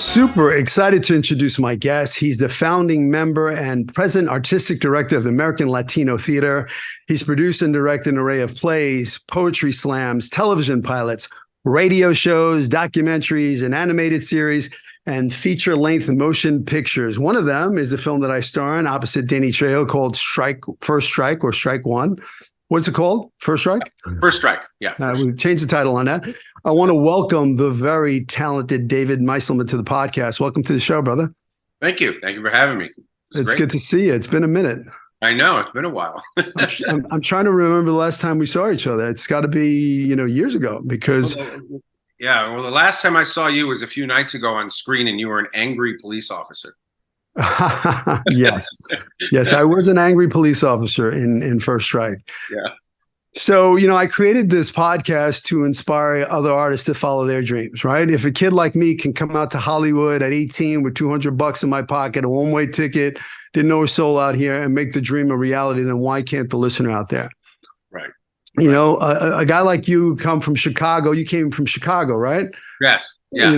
Super excited to introduce my guest. He's the founding member and present artistic director of the American Latino Theatre. He's produced and directed an array of plays, poetry slams, television pilots, radio shows, documentaries, an animated series, and feature-length motion pictures. One of them is a film that I star in opposite Danny Trejo called First Strike or Strike One. What's it called? First Strike? First Strike, yeah. We changed the title on that. I want to welcome the very talented David Meiselman to the podcast. Welcome to the show, brother. Thank you. Thank you for having me. It's good to see you. It's been a minute. I know. It's been a while. I'm trying to remember the last time we saw each other. It's got to be, years ago because... Well, the last time I saw you was a few nights ago on screen, and you were an angry police officer. Yes, I was an angry police officer in First Strike. Yeah. So, I created this podcast to inspire other artists to follow their dreams, right? If a kid like me can come out to Hollywood at 18 with $200 in my pocket, a one-way ticket, didn't know a soul out here, and make the dream a reality, then why can't the listener out there? Right. A guy like you come from Chicago. You came from Chicago, right? Yes. Yeah.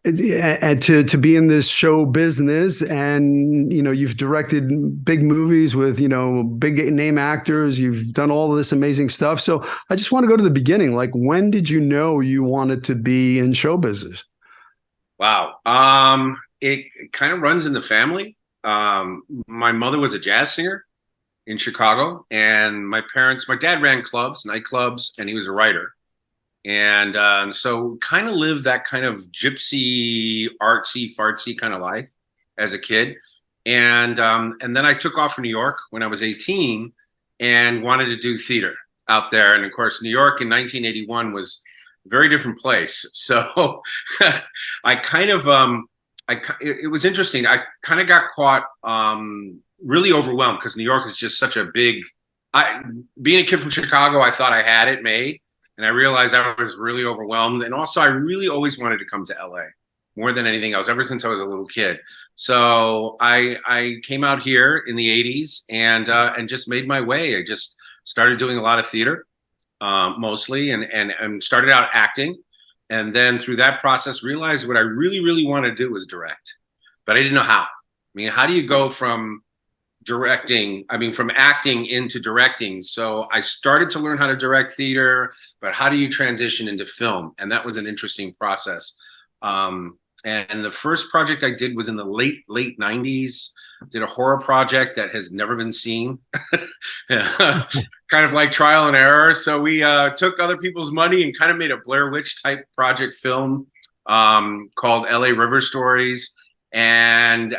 And to be in this show business, and you've directed big movies with big name actors. You've done all of this amazing stuff. So I just want to go to the beginning. Like, when did you know you wanted to be in show business? Wow. It kind of runs in the family. My mother was a jazz singer in Chicago, and my dad ran clubs, nightclubs, and he was a writer. And so kind of lived that kind of gypsy, artsy-fartsy kind of life as a kid. And then I took off for New York when I was 18 and wanted to do theater out there. And of course, New York in 1981 was a very different place. So I kind of, it was interesting. I kind of got caught really overwhelmed because New York is just such a big, being a kid from Chicago, I thought I had it made. And I realized I was really overwhelmed. And also, I really always wanted to come to LA more than anything else, ever since I was a little kid. So I came out here in the 80s and just made my way. I just started doing a lot of theater, mostly, and started out acting. And then through that process, realized what I really, really wanted to do was direct. But I didn't know how. I mean, how do you go from acting into directing? So I started to learn how to direct theater, but how do you transition into film? And that was an interesting process. And the first project I did was in the late 90s. Did a horror project that has never been seen, kind of like trial and error. So we took other people's money and kind of made a Blair Witch type project film called LA River Stories. And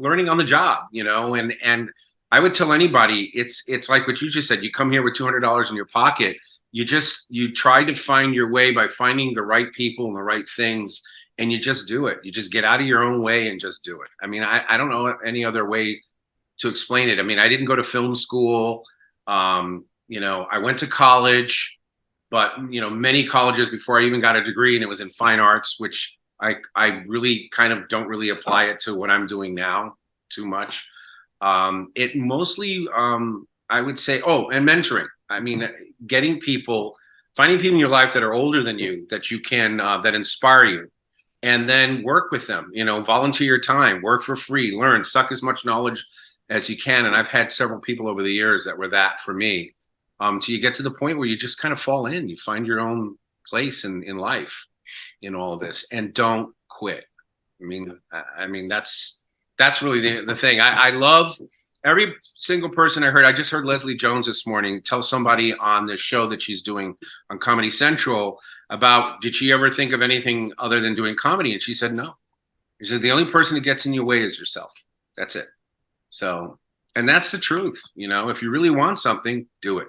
learning on the job, and I would tell anybody, it's like what you just said. You come here with $200 in your pocket. You try to find your way by finding the right people and the right things, and you just do it. You just get out of your own way and just do it. I mean, I don't know any other way to explain it. I mean, I didn't go to film school. I went to college, but many colleges before I even got a degree, and it was in fine arts, which I really kind of don't really apply it to what I'm doing now too much. It mostly, I would say, and mentoring. I mean, finding people in your life that are older than you, that you can, that inspire you, and then work with them, volunteer your time, work for free, learn, suck as much knowledge as you can. And I've had several people over the years that were that for me, till you get to the point where you just kind of fall in, you find your own place in life. In all of this, and don't quit. I mean that's really the thing. I love every single person I heard. I just heard Leslie Jones this morning tell somebody on this show that she's doing on Comedy Central about, did she ever think of anything other than doing comedy? And she said no. She said the only person that gets in your way is yourself. That's it. So, and that's the truth. If you really want something, do it.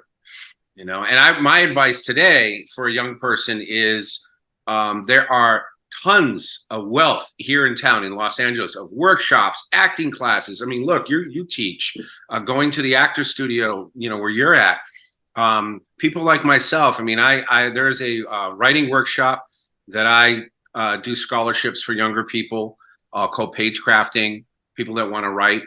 And my advice today for a young person is, there are tons of wealth here in town in Los Angeles of workshops, acting classes. I mean, look, you teach, going to the actor studio, where you're at. People like myself. I mean, there's a writing workshop that I do scholarships for younger people called Page Crafting, people that want to write.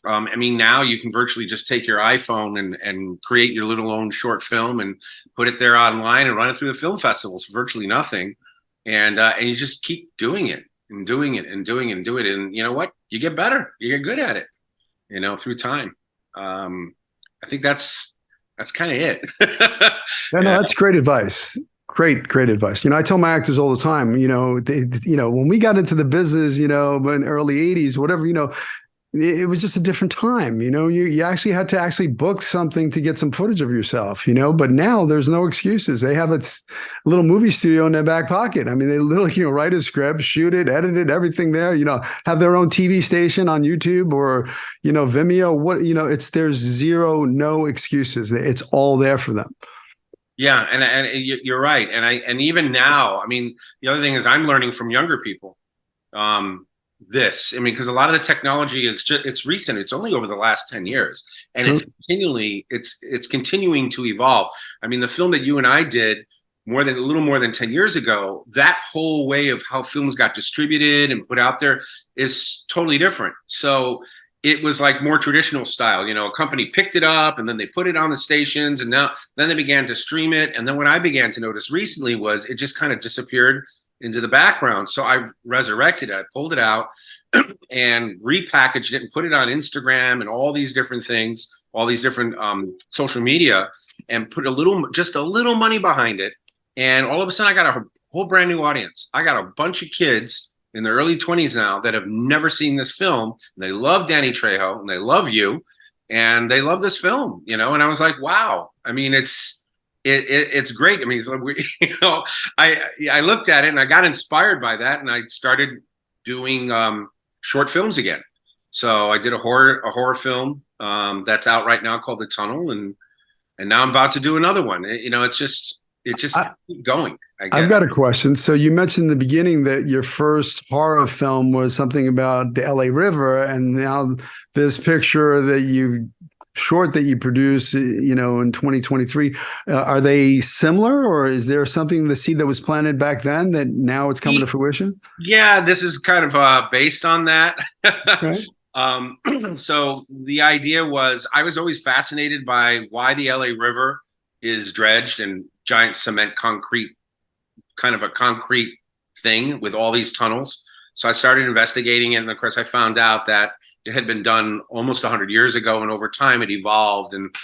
I mean, now you can virtually just take your iPhone and create your little own short film and put it there online and run it through the film festivals for virtually nothing. And you just keep doing it. and doing it and doing it and doing it. And you know what? You get better. You get good at it, through time. I think that's kind of it. Yeah, no, that's great advice. Great advice. I tell my actors all the time, when we got into the business, in the early 80s, whatever, it was just a different time. You actually had to actually book something to get some footage of yourself, but now there's no excuses. They have a little movie studio in their back pocket. I mean, they literally, write a script, shoot it, edit it, everything there, have their own TV station on YouTube or, Vimeo, there's no excuses. It's all there for them. Yeah. And you're right. And even now, I mean, the other thing is I'm learning from younger people. Because a lot of the technology it's recent. It's only over the last 10 years, and True. it's continuing to evolve. I mean, the film that you and I did a little more than 10 years ago, that whole way of how films got distributed and put out there is totally different. So it was like more traditional style, a company picked it up and then they put it on the stations, and then they began to stream it. And then what I began to notice recently was it just kind of disappeared into the background. So I've resurrected it. I pulled it out and repackaged it and put it on Instagram and all these different things, all these different social media, and put just a little money behind it. And all of a sudden I got a whole brand new audience. I got a bunch of kids in their early 20s now that have never seen this film. And they love Danny Trejo and they love you and they love this film, and I was like, wow. I mean, it's great. I mean, I looked at it and I got inspired by that, and I started doing short films again. So I did a horror film that's out right now called The Tunnel, and now I'm about to do another one. It's just keep going. I've got a question. So you mentioned in the beginning that your first horror film was something about the LA River, and now this picture that you produced, in 2023, are they similar, or is there something, the seed that was planted back then that now it's coming to fruition? Yeah, this is kind of based on that. Okay. So the idea was, I was always fascinated by why the LA River is dredged and giant cement concrete, kind of a concrete thing with all these tunnels. So I started investigating it, and of course I found out that it had been done almost 100 years ago, and over time it evolved. And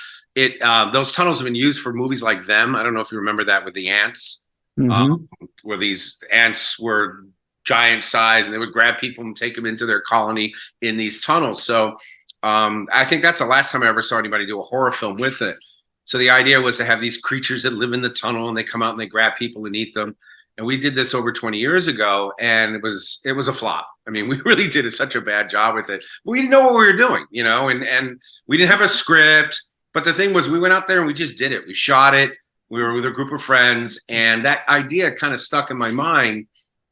those tunnels have been used for movies like Them. I don't know if you remember that, with the ants, where these ants were giant size, and they would grab people and take them into their colony in these tunnels. So I think that's the last time I ever saw anybody do a horror film with it. So the idea was to have these creatures that live in the tunnel, and they come out and they grab people and eat them. And we did this over 20 years ago, and it was a flop. I mean, we really did such a bad job with it. But we didn't know what we were doing, and we didn't have a script. But the thing was, we went out there and we just did it. We shot it. We were with a group of friends, and that idea kind of stuck in my mind.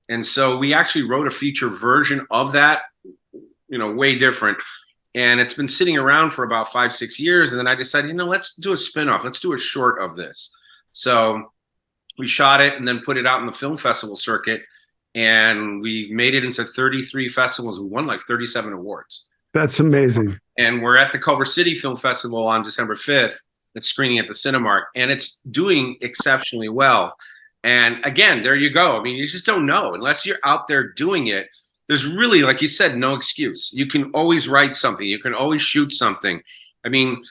And so we actually wrote a feature version of that, way different. And it's been sitting around for about 5-6 years. And then I decided, let's do a spinoff. Let's do a short of this. So we shot it and then put it out in the film festival circuit, and we made it into 33 festivals. We won like 37 awards. That's amazing. And we're at the Culver City Film Festival on December 5th. It's screening at the Cinemark, and it's doing exceptionally well. And again, there you go. I mean, you just don't know unless you're out there doing it. There's really, like you said, no excuse. You can always write something. You can always shoot something. I mean,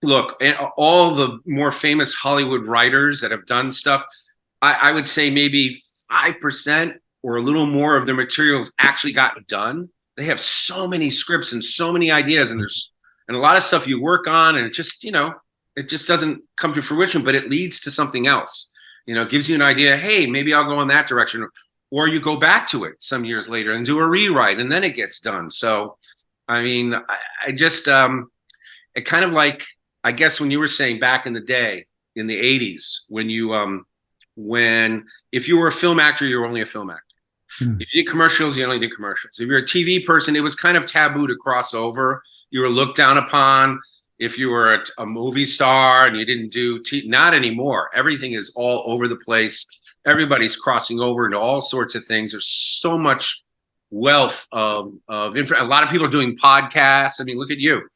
look, all the more famous Hollywood writers that have done stuff, I would say maybe 5% or a little more of their materials actually got done. They have so many scripts and so many ideas, and a lot of stuff you work on, and it just doesn't come to fruition, but it leads to something else. It gives you an idea. Hey, maybe I'll go in that direction, or you go back to it some years later and do a rewrite, and then it gets done. So, I mean, I just it kind of like, I guess when you were saying back in the day, in the 80s, if you were a film actor, you were only a film actor. If you did commercials, you only did commercials. If you're a TV person, it was kind of taboo to cross over. You were looked down upon. If you were a movie star and you didn't do not anymore. Everything is all over the place. Everybody's crossing over into all sorts of things. There's so much wealth of info. A lot of people are doing podcasts. I mean, look at you.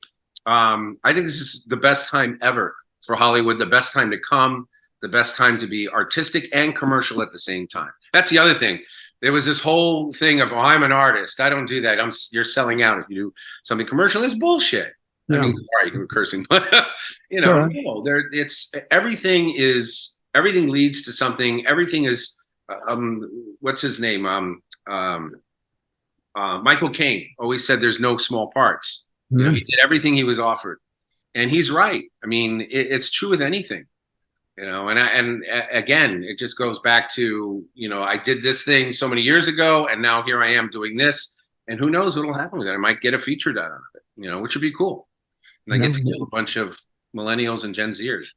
I think this is the best time ever for Hollywood, the best time to come, the best time to be artistic and commercial at the same time. That's the other thing. There was this whole thing of, oh, I'm an artist. I don't do that. You're selling out if you do something commercial. It's bullshit. Yeah. I mean, sorry, you were cursing, but no, everything leads to something. Everything is, what's his name? Michael Caine always said there's no small parts. You know, he did everything he was offered, and he's right. I mean, it's true with anything, you know. And again, it just goes back to, you know, I did this thing so many years ago, and now here I am doing this, and who knows what'll happen with it? I might get a feature done out of it, you know, which would be cool. And I get to kill a bunch of millennials and Gen Zers.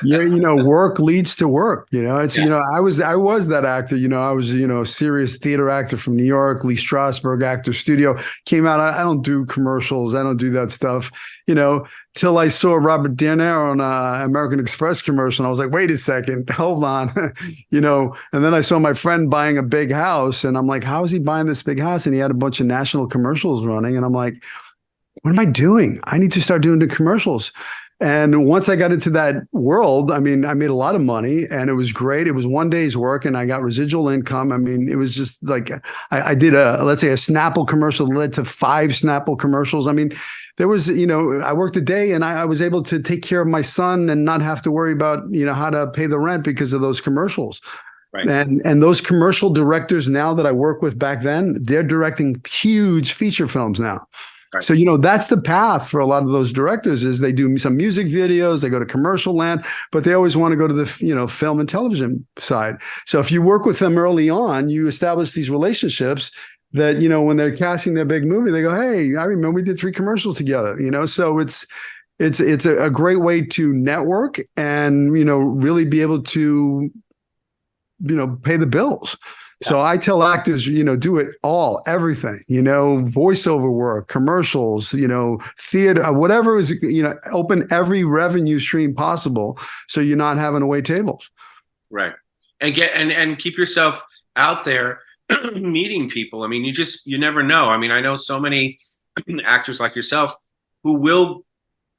Yeah, you know, work leads to work. You know, it's, you know, I was that actor. You know, I was, you know, a serious theater actor from New York, Lee Strasberg Actor Studio. Came out. I don't do commercials. I don't do that stuff. You know, till I saw Robert De Niro on American Express commercial, and I was like, wait a second, hold on, you know. And then I saw my friend buying a big house, and I'm like, how is he buying this big house? And he had a bunch of national commercials running, and I'm like, what am I doing? I need to start doing the commercials. And once I got into that world, I mean, I made a lot of money, and it was great. It was one day's work, and I got residual income. I mean, it was just like, I did let's say a Snapple commercial that led to 5 Snapple commercials. I mean, there was, you know, I worked a day, and I was able to take care of my son and not have to worry about, you know, how to pay the rent because of those commercials. Right. And those commercial directors now that I work with back then, they're directing huge feature films now. Right. So, you know, that's the path for a lot of those directors, is they do some music videos, they go to commercial land, but they always want to go to the, you know, film and television side. So if you work with them early on, you establish these relationships that, you know, when they're casting their big movie, they go, hey, I remember we did 3 commercials together, you know. So it's a great way to network and, you know, really be able to, you know, pay the bills. So I tell actors, you know, do it all, everything, you know, voiceover work, commercials, you know, theater, whatever is, you know, open every revenue stream possible, so you're not having to wait tables. Right. And and keep yourself out there meeting people. I mean, you never know. I mean, I know so many actors like yourself who will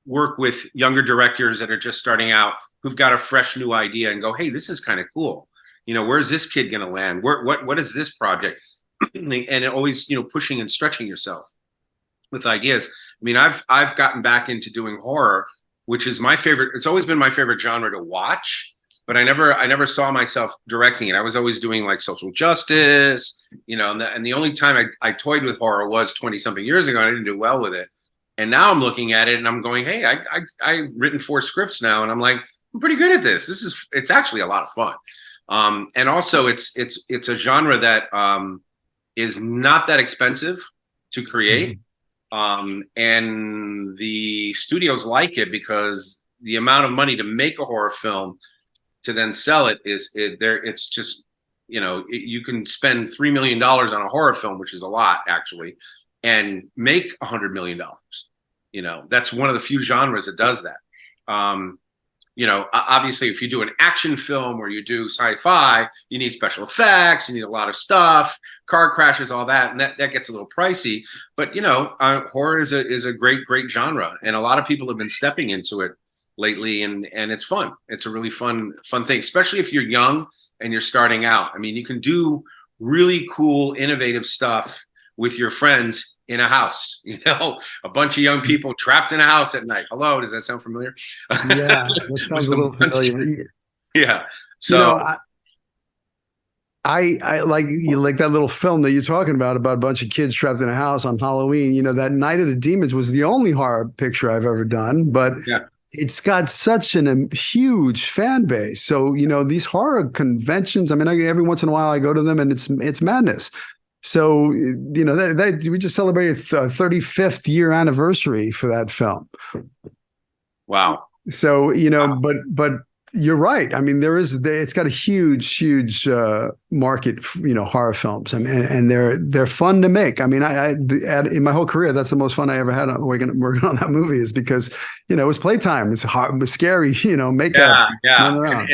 work with younger directors that are just starting out, who've got a fresh new idea and go, hey, this is kind of cool. You know, where's this kid going to land? What is this project? And always, you know, pushing and stretching yourself with ideas. I mean, I've gotten back into doing horror, which is my favorite. It's always been my favorite genre to watch, but I never saw myself directing it. I was always doing like social justice, you know, and the only time I toyed with horror was 20 something years ago. And I didn't do well with it. And now I'm looking at it and I'm going, hey, I've written 4 scripts now, and I'm like, I'm pretty good at this. It's actually a lot of fun. And also it's a genre that is not that expensive to create. And the studios like it because the amount of money to make a horror film to then sell it it's just, you know, you can spend $3 million on a horror film, which is a lot actually, and make $100 million. You know, that's one of the few genres that does that. You know, obviously, if you do an action film or you do sci-fi, you need special effects, you need a lot of stuff, car crashes, all that, and that gets a little pricey. But, you know, horror is a great genre, and a lot of people have been stepping into it lately, and it's fun. It's a really fun thing, especially if you're young and you're starting out. I mean, you can do really cool, innovative stuff with your friends in a house, you know, a bunch of young people trapped in a house at night. Hello, does that sound familiar? Yeah, that sounds a little familiar. Yeah. So, you know, I like that little film that you're talking about a bunch of kids trapped in a house on Halloween. You know, that Night of the Demons was the only horror picture I've ever done, but it's got such a huge fan base. So, you know, these horror conventions, I mean, every once in a while I go to them, and it's madness. So, you know, we just celebrated 35th year anniversary for that film. Wow. So, you know, but you're right. I mean, it's got a huge market, you know, horror films. I mean, and they're fun to make. I mean, in my whole career, that's the most fun I ever had working on that movie, is because, you know, it was playtime. It's hard, it was scary, you know, makeup. Yeah.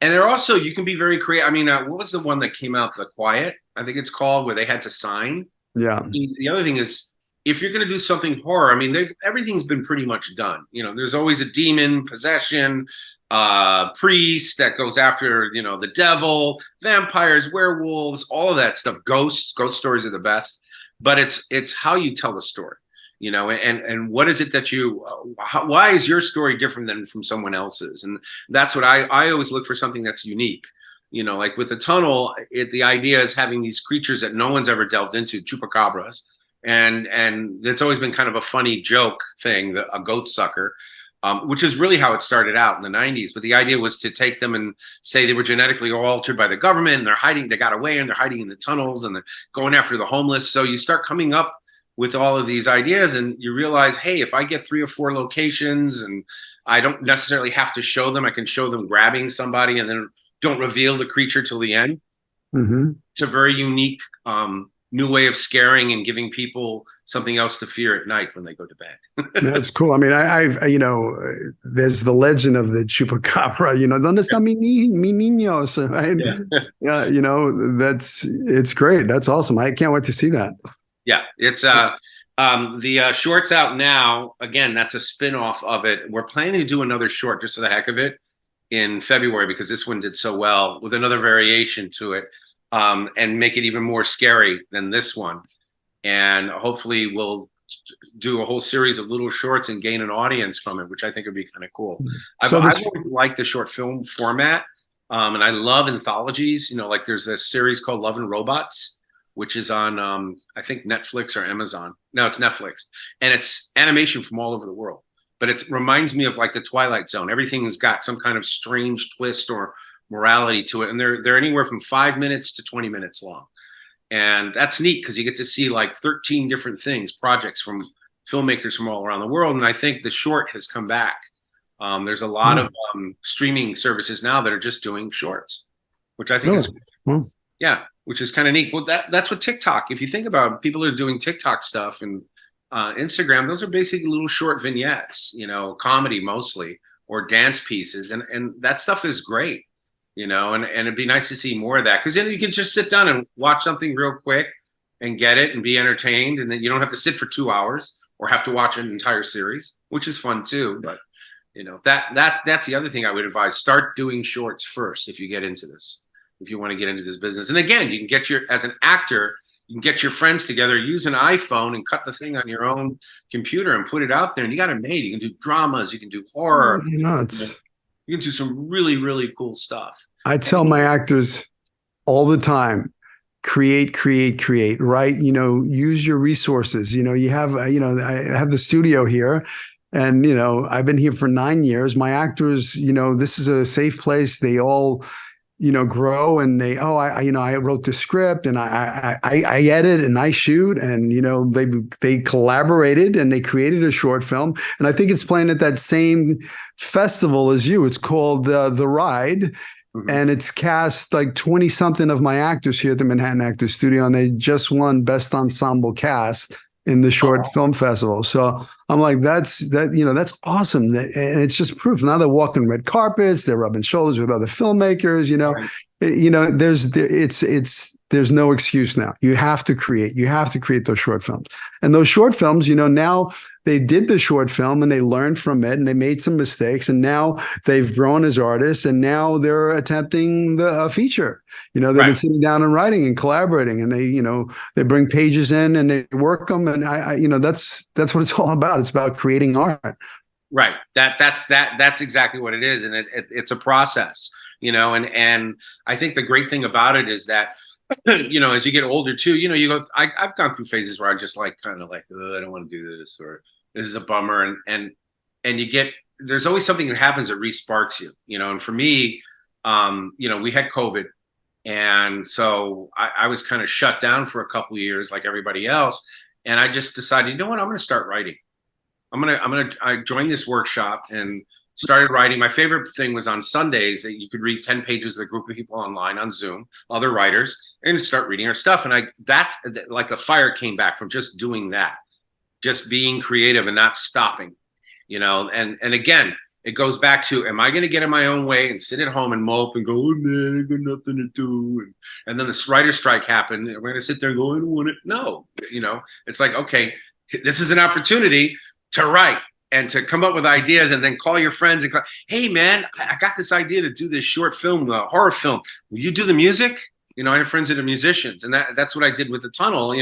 And they're also, you can be very creative. I mean, what was the one that came out, The Quiet, I think it's called, where they had to sign? Yeah. The other thing is, if you're going to do something horror, I mean, everything's been pretty much done. You know, there's always a demon, possession, priest that goes after, you know, the devil, vampires, werewolves, all of that stuff. Ghosts, ghost stories are the best. But it's how you tell the story, you know, and what is it that why is your story different than from someone else's? And that's what I always look for, something that's unique. You know, like with the tunnel, the idea is having these creatures that no one's ever delved into, chupacabras. And it's always been kind of a funny joke thing, a goat sucker, which is really how it started out in the 90s. But the idea was to take them and say they were genetically altered by the government, and they're hiding, they got away, and they're hiding in the tunnels, and they're going after the homeless. So you start coming up with all of these ideas, and you realize, hey, if I get 3 or 4 locations, and I don't necessarily have to show them, I can show them grabbing somebody and then don't reveal the creature till the end. Mm-hmm. It's a very unique new way of scaring and giving people something else to fear at night when they go to bed. That's cool. I mean, I've you know, there's the legend of the chupacabra, you know, ¿dónde está mi niños? Right? Yeah, you know, it's great. That's awesome. I can't wait to see that. Yeah, it's the short's out now. Again, that's a spin-off of it. We're planning to do another short just for the heck of it in February, because this one did so well, with another variation to it. And make it even more scary than this one. And hopefully we'll do a whole series of little shorts and gain an audience from it, which I think would be kind of cool. I've always liked the short film format, and I love anthologies. You know, like there's a series called Love and Robots, which is on, I think, Netflix or Amazon. No, it's Netflix. And it's animation from all over the world. But it reminds me of like the Twilight Zone. Everything's got some kind of strange twist or morality to it, and they're anywhere from 5 minutes to 20 minutes long, and that's neat because you get to see like 13 different projects from filmmakers from all around the world. And I think the short has come back. There's a lot of streaming services now that are just doing shorts, which I think is which is kind of neat. Well, that's what TikTok, if you think about it, people are doing TikTok stuff and Instagram, those are basically little short vignettes, you know, comedy mostly, or dance pieces, and that stuff is great. You know, and it'd be nice to see more of that, because then you can just sit down and watch something real quick and get it and be entertained, and then you don't have to sit for 2 hours or have to watch an entire series, which is fun too. But you know, that's the other thing I would advise: start doing shorts first if you get into this, if you want to get into this business. And again, you can get as an actor, you can get your friends together, use an iPhone and cut the thing on your own computer and put it out there, and you got it made. You can do dramas, you can do horror. You know, you can do some really, really cool stuff. I tell my actors all the time, create, right? You know, use your resources. You know, you have, you know, I have the studio here, and, you know, I've been here for 9 years. My actors, you know, this is a safe place. They all, you know, grow, and they, I wrote the script, and I edit and I shoot, and, you know, they collaborated and they created a short film. And I think it's playing at that same festival as you. It's called The Ride. Mm-hmm. And it's cast like 20 something of my actors here at the Manhattan Actors Studio, and they just won Best Ensemble Cast in the short film festival. So I'm like, that's awesome. And it's just proof. Now they're walking red carpets, they're rubbing shoulders with other filmmakers, you know. Right. You know, there's no excuse now. You have to create those short films. And those short films, you know, now they did the short film and they learned from it and they made some mistakes, and now they've grown as artists, and now they're attempting the feature. You know, they've been sitting down and writing and collaborating, and they bring pages in and they work them. And that's what it's all about. It's about creating art. Right. That's exactly what it is. And it's a process, you know, and I think the great thing about it is that, you know, as you get older too, you know, I've gone through phases where I just like, kind of like, I don't want to do this, or this is a bummer. And there's always something that happens that re-sparks you, you know. And for me, you know, we had COVID. And so I was kind of shut down for a couple of years like everybody else. And I just decided, you know what, I'm going to start writing. I joined this workshop and started writing. My favorite thing was on Sundays that you could read 10 pages with a group of people online on Zoom, other writers, and start reading our stuff. And that's like the fire came back from just doing that, just being creative and not stopping, you know. And again, it goes back to, am I going to get in my own way and sit at home and mope and go, oh man, I got nothing to do. And then this writer's strike happened. And we're going to sit there and go, I don't want it. No, you know, it's like, okay, this is an opportunity to write and to come up with ideas, and then call your friends and hey man, I got this idea to do this short film, horror film. Will you do the music? I have friends that are musicians, and that's what I did with The Tunnel.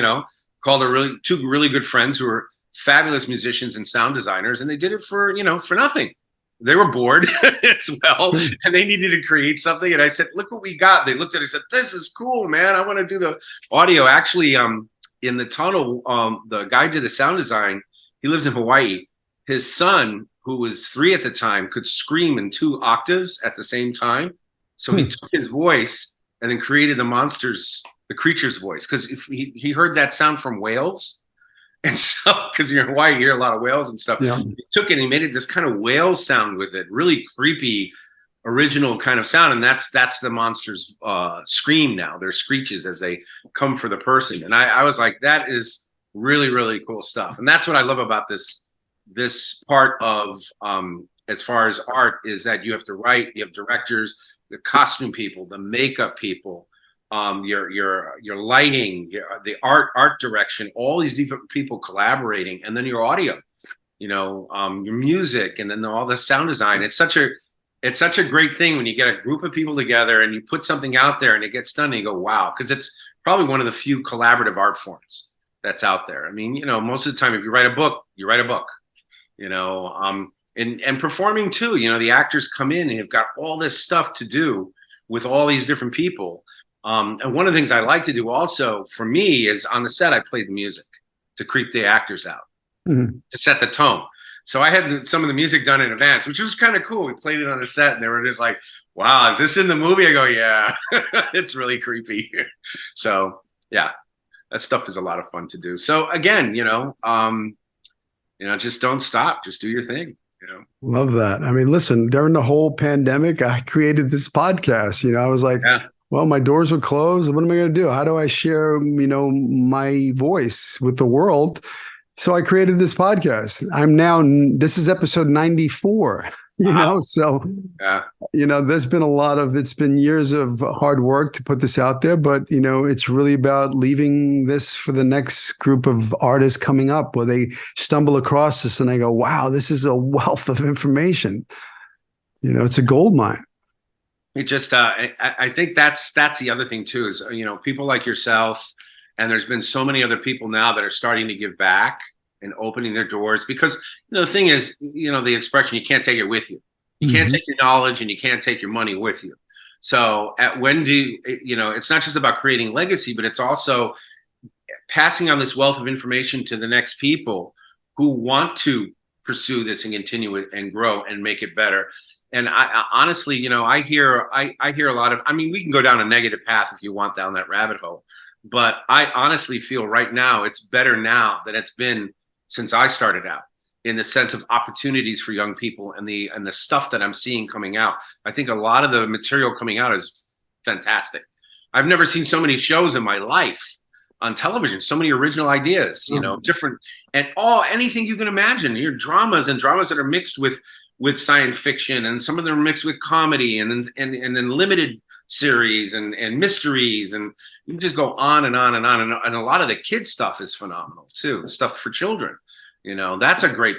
Called two really good friends who are fabulous musicians and sound designers, and they did it for nothing. They were bored as well, and they needed to create something. And I said, "Look what we got." They looked at it and said, "This is cool, man. I want to do the audio." Actually, in The Tunnel, the guy did the sound design. He lives in Hawaii. His son, who was 3 at the time, could scream in 2 octaves at the same time. So he took his voice and then created the creature's voice, because if he heard that sound from whales. And so, because you're in Hawaii, you hear a lot of whales and stuff. Yeah. He took it and he made it this kind of whale sound with it, really creepy, original kind of sound. And that's the monster's scream now. Their screeches as they come for the person. And I was like, that is really, really cool stuff. And that's what I love about this part of, as far as art, is that you have to write, you have directors, the costume people, the makeup people, your lighting, the art direction, all these different people collaborating, and then your audio, your music, and then all the sound design. It's such a great thing when you get a group of people together and you put something out there and it gets done and you go, wow, because it's probably one of the few collaborative art forms that's out there. I mean, most of the time, if you write a book, you write a book, and performing too, the actors come in and they've got all this stuff to do with all these different people. And one of the things I like to do also for me is on the set, I play the music to creep the actors out, to set the tone. So I had some of the music done in advance, which was kind of cool. We played it on the set and they were just like, wow, is this in the movie? I go, yeah, it's really creepy. So yeah, that stuff is a lot of fun to do. So again, just don't stop, just do your thing. Love that. I mean, listen, during the whole pandemic, I created this podcast. I was like, well, my doors were closed. What am I going to do? How do I share, my voice with the world? So I created this podcast. This is episode 94, so, there's been it's been years of hard work to put this out there, but, it's really about leaving this for the next group of artists coming up, where they stumble across this and they go, wow, this is a wealth of information. It's a gold mine. It just, I think that's the other thing too, is, people like yourself, and there's been so many other people now that are starting to give back and opening their doors, because the thing is, the expression, you can't take it with you. You can't take your knowledge and you can't take your money with you. So it's not just about creating legacy, but it's also passing on this wealth of information to the next people who want to pursue this and continue it and grow and make it better. And I honestly, I hear a lot of, we can go down a negative path if you want down that rabbit hole, but I honestly feel right now it's better now than it's been since I started out, in the sense of opportunities for young people and the stuff that I'm seeing coming out. I think a lot of the material coming out is fantastic. I've never seen so many shows in my life on television, so many original ideas, different, and anything you can imagine. Your dramas that are mixed with science fiction, and some of them are mixed with comedy, and then limited series and mysteries, and you can just go on and on and on. And a lot of the kids stuff is phenomenal too. Stuff for children, that's a great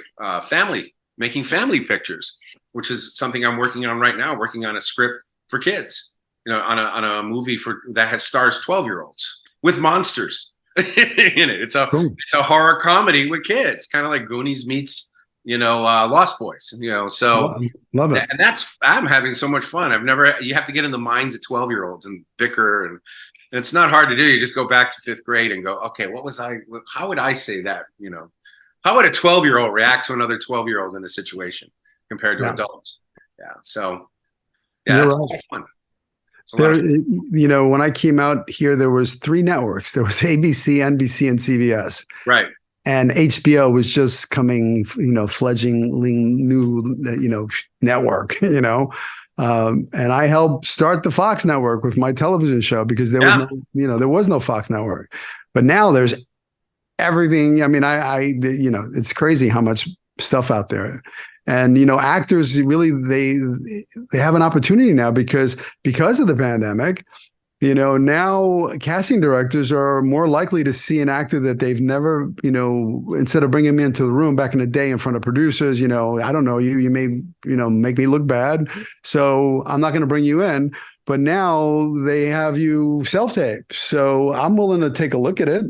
making family pictures, which is something I'm working on right now, working on a script for kids, on a movie that stars 12-year-olds with monsters in it. It's a horror comedy with kids, kind of like Goonies meets Lost Boys, so love it. And I'm having so much fun. You have to get in the minds of 12-year-olds and bicker, and it's not hard to do. You just go back to 5th grade and go, okay, how would I say that? How would a 12-year-old react to another 12-year-old in a situation compared to adults? Yeah. So yeah, that's a lot of fun. When I came out here, there was 3 networks. There was ABC, NBC, and CBS. Right. And HBO was just coming, fledgling new, network, and I helped start the Fox network with my television show, because there was no Fox network, but now there's everything. It's crazy how much stuff out there. And, actors really, they have an opportunity now because of the pandemic. Now casting directdirectors are more likely to see an actor that they've never, instead of bringing me into the room back in the day in front of producers, I don't know you, you may, make me look bad. So I'm not going to bring you in. But now they have you self-tape. So I'm willing to take a look at it,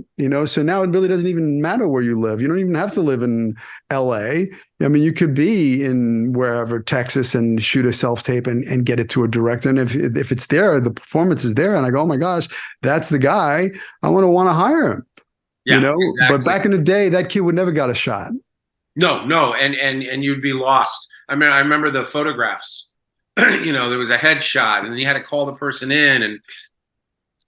So now it really doesn't even matter where you live. You don't even have to live in LA. I mean, you could be in wherever, Texas, and shoot a self-tape and get it to a director. And if it's there, the performance is there, and I go, oh my gosh, that's the guy, I want to hire him. Yeah, Exactly. But back in the day, that kid would never got a shot. No, and you'd be lost. I mean, I remember the photographs. There was a headshot, and then you had to call the person in, and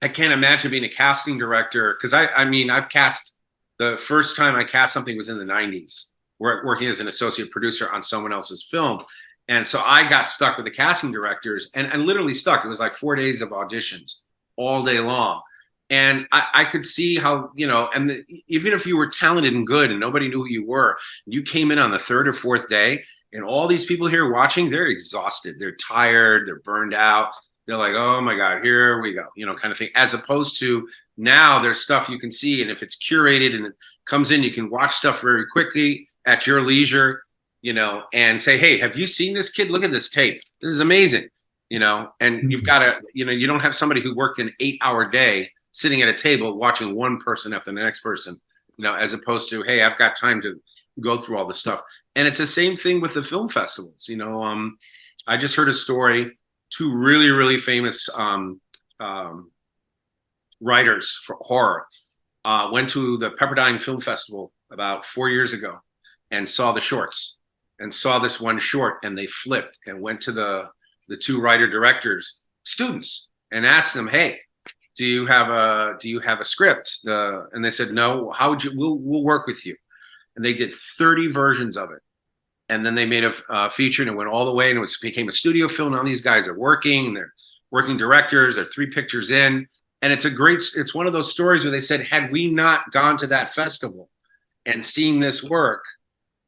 I can't imagine being a casting director, because I've cast, the first time I cast something was in the 90s, working as an associate producer on someone else's film. And so I got stuck with the casting directors, and literally stuck. It was like 4 days of auditions all day long. And I could see how, even if you were talented and good and nobody knew who you were, you came in on the third or fourth day, and all these people here watching, they're exhausted. They're tired. They're burned out. They're like, oh my God, here we go, kind of thing. As opposed to now there's stuff you can see. And if it's curated and it comes in, you can watch stuff very quickly at your leisure, and say, hey, have you seen this kid? Look at this tape. This is amazing, and you've got to, you don't have somebody who worked an 8-hour day sitting at a table watching one person after the next person, as opposed to, hey, I've got time to go through all this stuff. And it's the same thing with the film festivals. I just heard a story, two really, really famous writers for horror went to the Pepperdine Film Festival about 4 years ago and saw the shorts and saw this one short, and they flipped and went to the two writer directors, students, and asked them, hey, do you have a script? And they said, no. How would you? We'll work with you. And they did 30 versions of it, and then they made a feature, and it went all the way, and it became a studio film. Now these guys are working, and they're working directors. They're 3 pictures in, and it's one of those stories where they said, had we not gone to that festival and seen this work,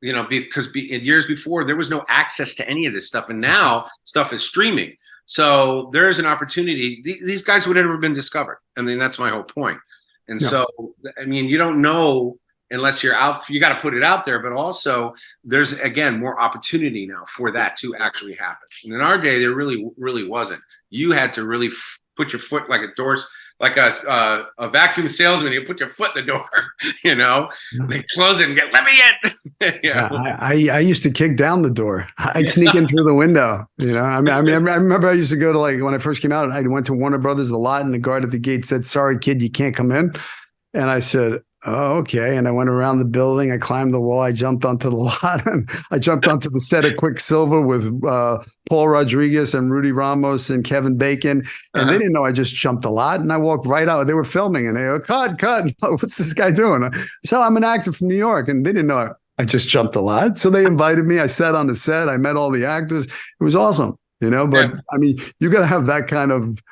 because in years before there was no access to any of this stuff, and now stuff is streaming. So there is an opportunity. These guys would have never been discovered. I mean, that's my whole point. And so, you don't know unless you're out. You got to put it out there. But also, there's, again, more opportunity now for that to actually happen. And in our day, there really, really wasn't. You had to really put your foot like a vacuum salesman. You put your foot in the door, They close it and get, let me in. I used to kick down the door. I'd sneak in through the window. I remember I used to go to, like, when I first came out, I went to Warner Brothers, the lot, and the guard at the gate said, sorry, kid, you can't come in. And I said, oh, okay. And I went around the building. I climbed the wall. I jumped onto the lot. And I jumped onto the set of Quicksilver with Paul Rodriguez and Rudy Ramos and Kevin Bacon. And they didn't know I just jumped the lot. And I walked right out. They were filming, and they go, cut. What's this guy doing? So I'm an actor from New York. And they didn't know I just jumped the lot. So they invited me. I sat on the set. I met all the actors. It was awesome, But you got to have that kind of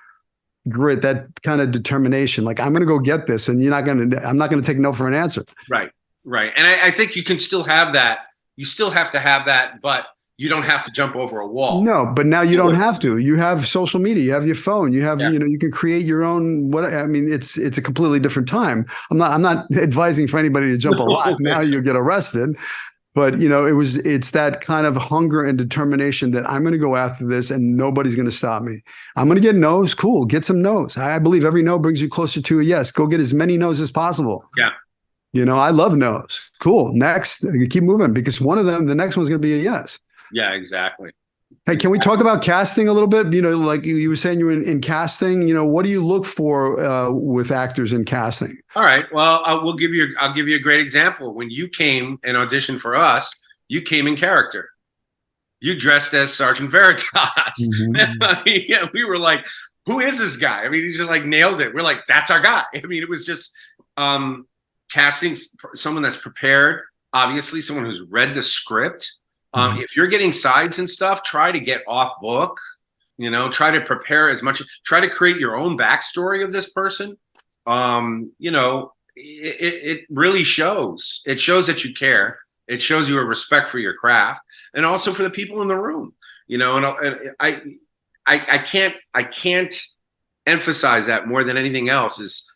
grit, that kind of determination. Like, I'm going to go get this, and I'm not going to take no for an answer. Right. And I think you can still have that. You still have to have that, but you don't have to jump over a wall. No, but now you don't have to. You have social media. You have your phone. You have, you can create your own. It's a completely different time. I'm not advising for anybody to jump a lot. Now you'll get arrested. But, it's that kind of hunger and determination that I'm going to go after this, and nobody's going to stop me. I'm going to get no's. Cool. Get some no's. I believe every no brings you closer to a yes. Go get as many no's as possible. Yeah. I love no's. Cool. Next, keep moving, because one of them, the next one's going to be a yes. Yeah, exactly. Hey, can we talk about casting a little bit? Like you were saying, you were in casting. What do you look for with actors in casting? All right. Well, I'll give you a great example. When you came and auditioned for us, you came in character. You dressed as Sergeant Veritas. Mm-hmm. We were like, who is this guy? I mean, he just like nailed it. We're like, that's our guy. I mean, it was just casting someone that's prepared. Obviously, someone who's read the script. If you're getting sides and stuff, try to get off book, try to prepare as much, try to create your own backstory of this person. It really shows. It shows that you care. It shows you a respect for your craft, and also for the people in the room, and I can't emphasize that more than anything else is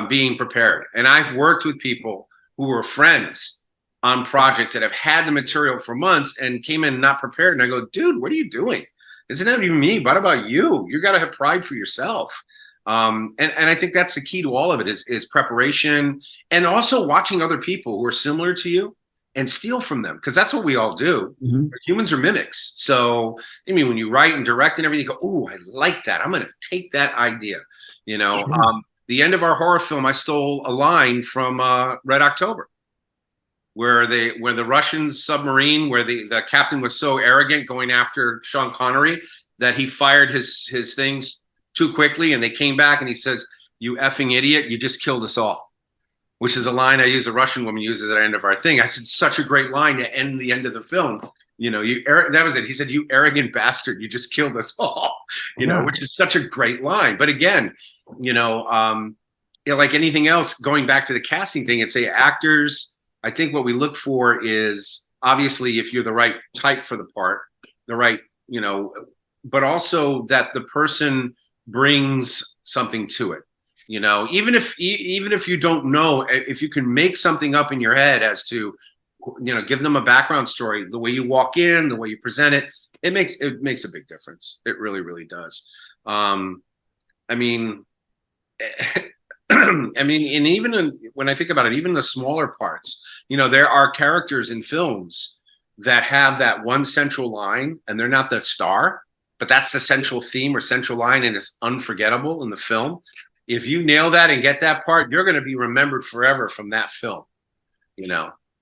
being prepared. And I've worked with people who were friends on projects that have had the material for months and came in not prepared. And I go, dude, what are you doing? Isn't that even me? What about you? You got to have pride for yourself. And I think that's the key to all of it is preparation, and also watching other people who are similar to you and steal from them, because that's what we all do. Mm-hmm. Humans are mimics. So, I mean, when you write and direct and everything, you go, oh, I like that. I'm going to take that idea. You know, Sure. The end of our horror film, I stole a line from Red October, where the Russian submarine, where the captain was so arrogant going after Sean Connery that he fired his things too quickly, and they came back and he says, "You effing idiot, you just killed us all," which is a line I use, a Russian woman uses at the end of our thing. I said, such a great line to end the end of the film. You know, that was it. He said, "You arrogant bastard, you just killed us all," you know, which is such a great line. But again, like anything else, going back to the casting thing, it's actors. I think what we look for is obviously if you're the right type for the part, the right, but also that the person brings something to it. Even if you don't know, if you can make something up in your head as to, give them a background story, the way you walk in, the way you present it, it makes a big difference. It really, really does. I mean, and even when I think about it, even the smaller parts, there are characters in films that have that one central line, and they're not the star, but that's the central theme or central line, and it's unforgettable in the film. If you nail that and get that part, you're going to be remembered forever from that film.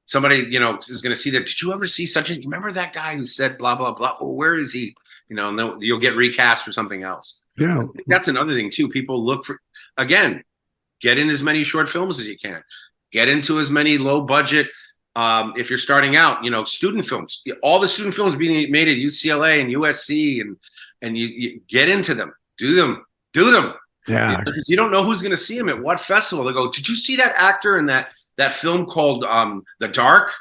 Somebody, is going to see that. Did you ever see such a, you remember that guy who said blah, blah, blah? Oh, where is he? And then you'll get recast for something else. Yeah. That's another thing too. People look for, again, get in as many short films as you can. Get into as many low budget, if you're starting out, student films. All the student films being made at UCLA and USC, and you get into them. Do them. Yeah. Because you don't know who's going to see them at what festival. They go, did you see that actor in that film called The Dark?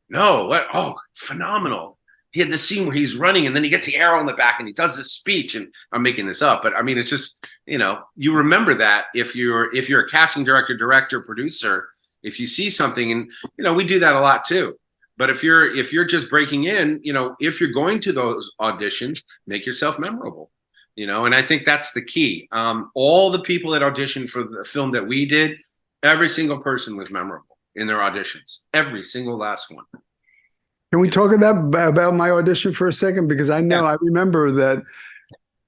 No. What? Oh, phenomenal. He had the scene where he's running and then he gets the arrow in the back and he does this speech, and I'm making this up, but I mean, it's just, you remember that if you're a casting director, producer, if you see something, and, we do that a lot too. But if you're just breaking in, if you're going to those auditions, make yourself memorable, and I think that's the key. All the people that auditioned for the film that we did, every single person was memorable in their auditions, every single last one. Can we talk about my audition for a second? Because I know, I remember that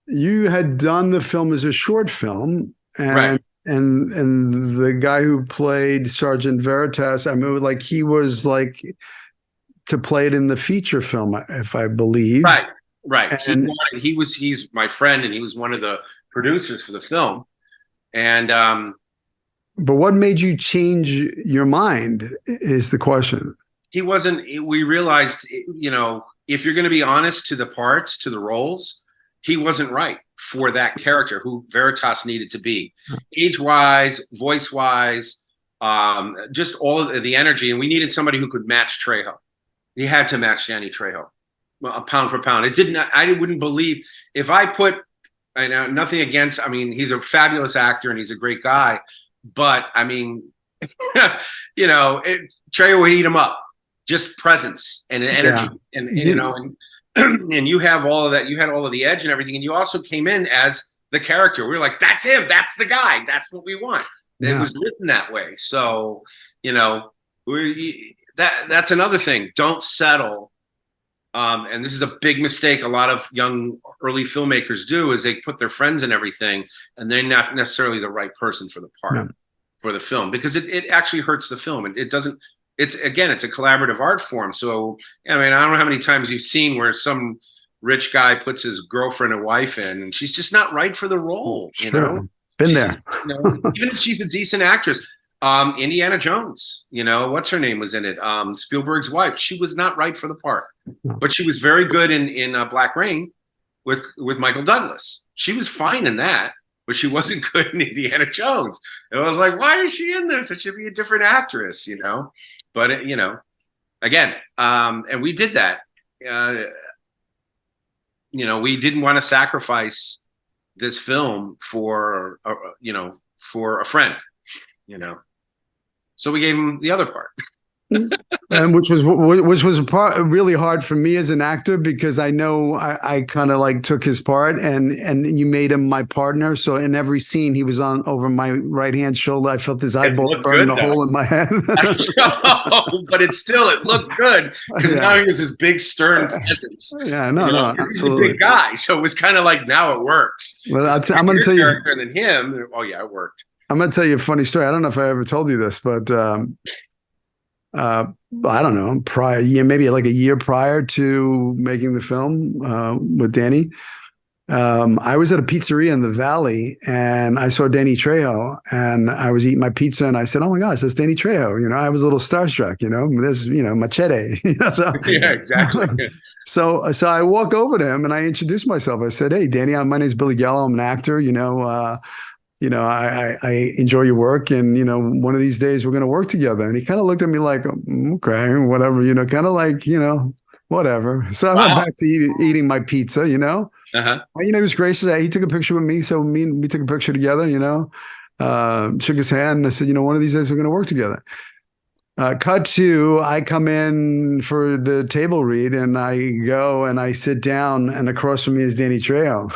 you had done the film as a short film, and right. and the guy who played Sergeant Veritas, I mean, like he was like to play it in the feature film, if I believe. Right. And he's my friend, and he was one of the producers for the film. And but what made you change your mind is the question. He wasn't, we realized, if you're going to be honest to the parts, to the roles, he wasn't right for that character who Veritas needed to be, age-wise, voice-wise, just all of the energy. And we needed somebody who could match Trejo. He had to match Danny Trejo, pound for pound. I wouldn't believe if I put, I know nothing against, I mean, he's a fabulous actor and he's a great guy, but I mean, Trejo would eat him up. Just presence and energy, and and you have all of that. You had all of the edge and everything, and you also came in as the character. We were like, "That's him. That's the guy. That's what we want." It was written that way. So, that's another thing. Don't settle. And this is a big mistake a lot of young early filmmakers do, is they put their friends in everything, and they're not necessarily the right person for the part for the film, because it actually hurts the film, and it doesn't. It's a collaborative art form. So, I mean, I don't know how many times you've seen where some rich guy puts his girlfriend or wife in, and she's just not right for the role. Been there. Even if she's a decent actress. Indiana Jones, what's her name was in it? Spielberg's wife. She was not right for the part, but she was very good in Black Rain with Michael Douglas. She was fine in that, but she wasn't good in Indiana Jones. And I was like, why is she in this? It should be a different actress, But, again, and we did that. We didn't want to sacrifice this film for for a friend, you know. So we gave him the other part. And which was a part really hard for me as an actor, because I know I kind of like took his part, and you made him my partner. So in every scene he was on over my right hand shoulder. I felt his eyeball burn a hole in my head. But it looked good, because now he was this big stern presence. Yeah, no, he's a big guy, so it was kind of like, now it works. Well, I'm going to tell you, than him. Oh yeah, it worked. I'm going to tell you a funny story. I don't know if I ever told you this, but I don't know, maybe like a year prior to making the film with Danny, I was at a pizzeria in the Valley, and I saw Danny Trejo, and I was eating my pizza, and I said, "Oh my gosh, that's Danny Trejo!" You know, I was a little starstruck. There's Machete. So, yeah, exactly. So I walk over to him and I introduce myself. I said, "Hey, Danny, my name is Billy Gallo. I'm an actor. I enjoy your work, and one of these days we're going to work together." And he kind of looked at me like, "Okay, whatever," kind of like, whatever. So I went back to eating my pizza, Uh-huh. He was gracious. He took a picture with me, so we took a picture together. Shook his hand, and I said, "One of these days we're going to work together." Cut to, I come in for the table read, and I go and I sit down, and across from me is Danny Trejo.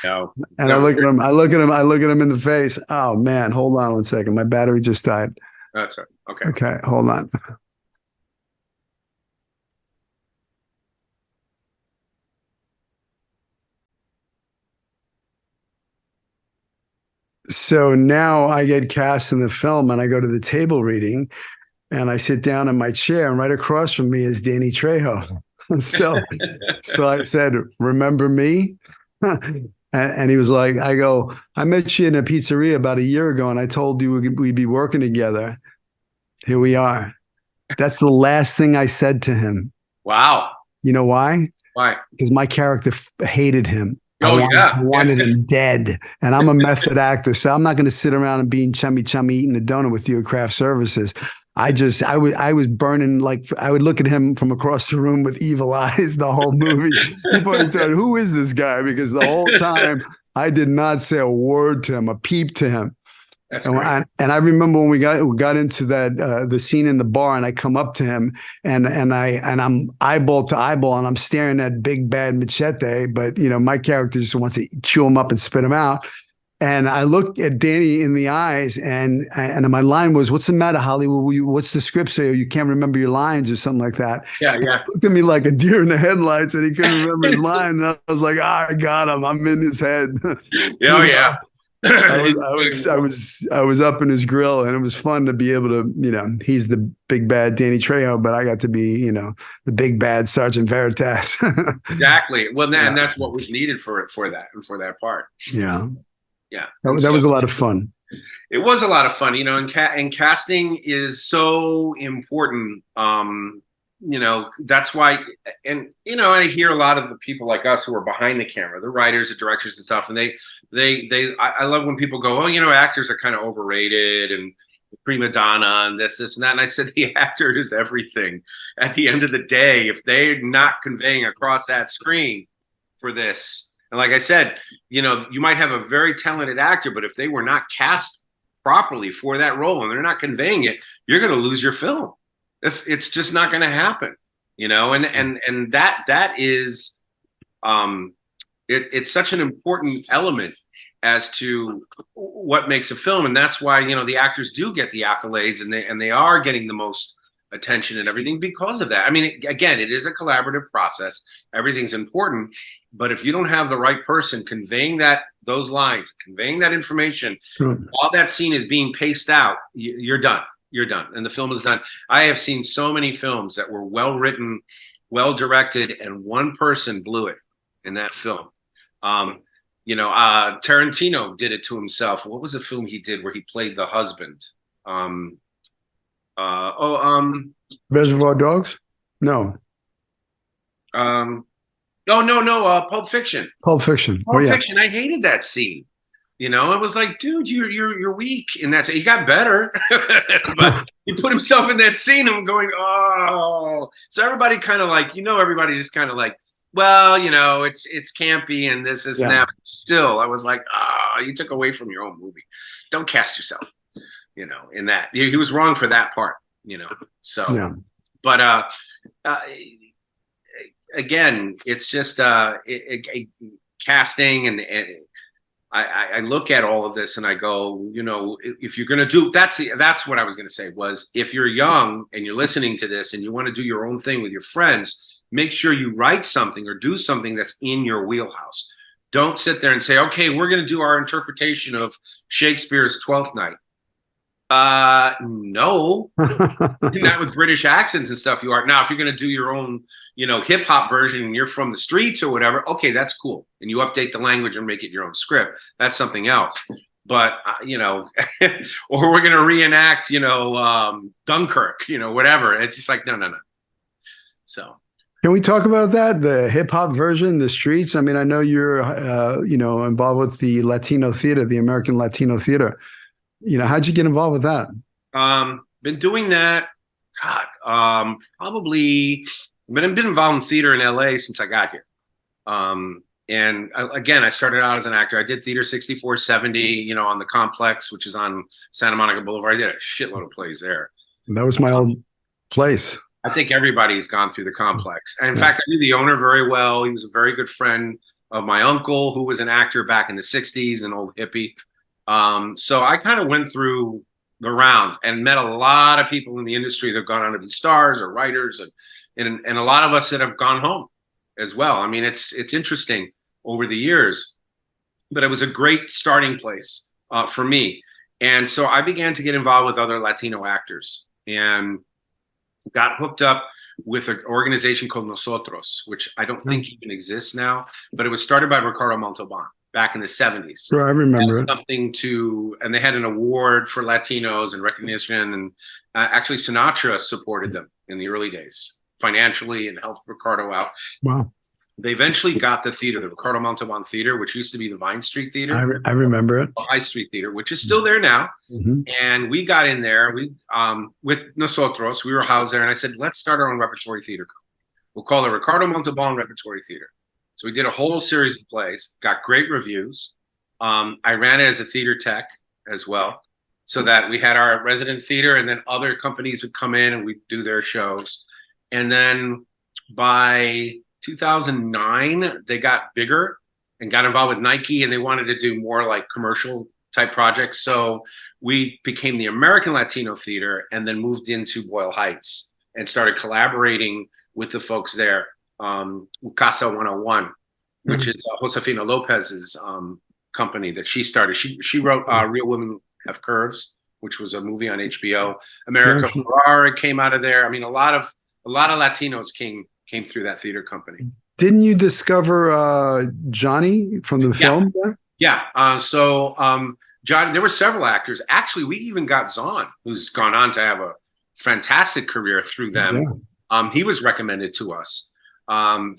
No. And I look at him. I look at him in the face. Oh man, hold on one second. My battery just died. That's right. Okay. Okay, hold on. So now I get cast in the film, and I go to the table reading, and I sit down in my chair, and right across from me is Danny Trejo. So I said, "Remember me?" And he was like, "I met you in a pizzeria about a year ago, and I told you we'd be working together. Here we are." That's the last thing I said to him. Wow. You know why? Why? Because my character hated him. I wanted him dead. And I'm a method actor, so I'm not going to sit around and being chummy eating a donut with you at craft services. I was burning, like, I would look at him from across the room with evil eyes the whole movie. People would tell, "Who is this guy?" Because the whole time I did not say a word to him, a peep to him. And I remember when we got into that the scene in the bar, and I come up to him, and I'm eyeball to eyeball, and I'm staring at big bad Machete, but my character just wants to chew him up and spit him out. And I looked at Danny in the eyes, and my line was, "What's the matter, Hollywood? What's the script say? You can't remember your lines," or something like that. Yeah. He looked at me like a deer in the headlights, and he couldn't remember his line. And I was like, I got him. I'm in his head. Yeah. I was up in his grill, and it was fun to be able to, he's the big bad Danny Trejo, but I got to be, the big bad Sergeant Veritas. Exactly. Well, and that's what was needed for that part. Yeah. Yeah. That was a lot of fun. It was a lot of fun, and casting is so important. That's why, and I hear a lot of the people like us who are behind the camera, the writers, the directors and stuff, and I love when people go, "Oh, actors are kind of overrated and prima donna and this and that." And I said, the actor is everything. At the end of the day, if they're not conveying across that screen for this, and like I said, you might have a very talented actor, but if they were not cast properly for that role and they're not conveying it, you're going to lose your film. If it's just not going to happen, and that is, it's such an important element as to what makes a film, and that's why the actors do get the accolades, and they are getting the most attention and everything because of that. I mean, again, it is a collaborative process. Everything's important, but if you don't have the right person conveying those lines, conveying that information, while that scene is being paced out, you're done. You're done, and the film is done. I have seen so many films that were well written, well directed, and one person blew it in that film. Tarantino did it to himself. What was the film he did where he played the husband? Reservoir Dogs? No. No. Pulp Fiction. Pulp Fiction. Pulp Fiction. I hated that scene. It was like, dude, you're weak, and that's it. He got better, but he put himself in that scene. I'm going, oh. So everybody kind of like, everybody just kind of like well, it's campy and this is Yeah. now. Still, I was like, you took away from your own movie. Don't cast yourself, in that. He was wrong for that part, So, Yeah. but uh, again, it's just casting, and I look at all of this and I go, if you're going to do that's what I was going to say was, if you're young and you're listening to this and you want to do your own thing with your friends, make sure you write something or do something that's in your wheelhouse. Don't sit there and say, okay, we're going to do our interpretation of Shakespeare's Twelfth Night. No, not with British accents and stuff. You are now. If you're going to do your own, hip hop version, and you're from the streets or whatever, okay, that's cool. And you update the language and make it your own script. That's something else. But or we're going to reenact, Dunkirk, whatever. It's just like no. So. Can we talk about that? The hip hop version, the streets. I mean, I know you're, involved with the Latino theater, the American Latino Theatre. How'd you get involved with that? Been doing that. God, probably. But I've been involved in theater in LA since I got here. And again, I started out as an actor. I did Theater 6470, on the Complex, which is on Santa Monica Boulevard. I did a shitload of plays there. That was my old place. I think everybody's gone through the Complex. And in fact, I knew the owner very well. He was a very good friend of my uncle, who was an actor back in the 60s, an old hippie. So I kind of went through the round and met a lot of people in the industry that have gone on to be stars or writers, and a lot of us that have gone home as well. I mean, it's interesting over the years, but it was a great starting place for me. And so I began to get involved with other Latino actors and got hooked up with an organization called Nosotros, which I don't think even exists now, but it was started by Ricardo Montalban back in the 70s. Sure, I remember it. And they had an award for Latinos and recognition. And actually Sinatra supported them in the early days financially and helped Ricardo out. Wow. They eventually got the theater, the Ricardo Montalban Theater, which used to be the Vine Street Theater. I remember it. High Street Theater, which is still there now. Mm-hmm. And we got in there. We with Nosotros, we were housed there. And I said, let's start our own repertory theater. We'll call it Ricardo Montalban Repertory Theater. So we did a whole series of plays, got great reviews. I ran it as a theater tech as well, so that we had our resident theater, and then other companies would come in and we'd do their shows. And then by 2009, they got bigger and got involved with Nike, and they wanted to do more like commercial type projects. So we became the American Latino Theater, and then moved into Boyle Heights and started collaborating with the folks there. Casa 101, which is Josefina Lopez's company that she started. She wrote Real Women Have Curves, which was a movie on HBO. America Ferrara came out of there. I mean, a lot of Latinos came through that theater company. Didn't you discover Johnny from the film there? Yeah. So John, there were several actors. Actually, we even got Zahn, who's gone on to have a fantastic career through them. Yeah. He was recommended to us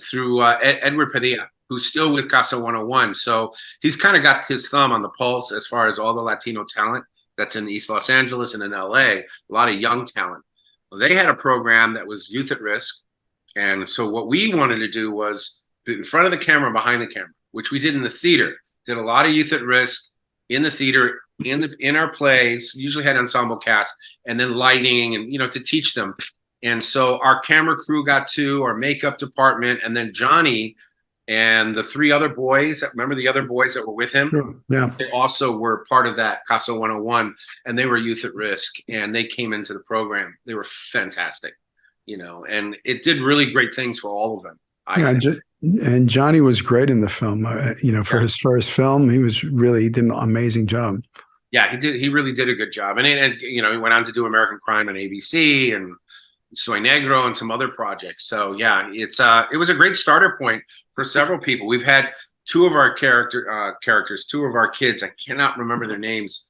through Edward Padilla, who's still with Casa 101. So he's kind of got his thumb on the pulse as far as all the Latino talent that's in East Los Angeles and in LA, a lot of young talent. Well, they had a program that was Youth at Risk. And so what we wanted to do was in front of the camera, behind the camera, which we did in the theater, did a lot of Youth at Risk in the theater, in our plays, usually had ensemble cast, and then lighting and, to teach them. And so our camera crew got our makeup department, and then Johnny and the three other boys, remember the other boys that were with him? Sure. Yeah. They also were part of that Casa 101, and they were Youth at Risk, and they came into the program. They were fantastic, and it did really great things for all of them. And Johnny was great in the film, for his first film. He did an amazing job. Yeah, he did. He really did a good job. And he went on to do American Crime on ABC and Soy Negro and some other projects. So yeah, it was a great starter point for several people. We've had two of our characters, two of our kids. I cannot remember their names.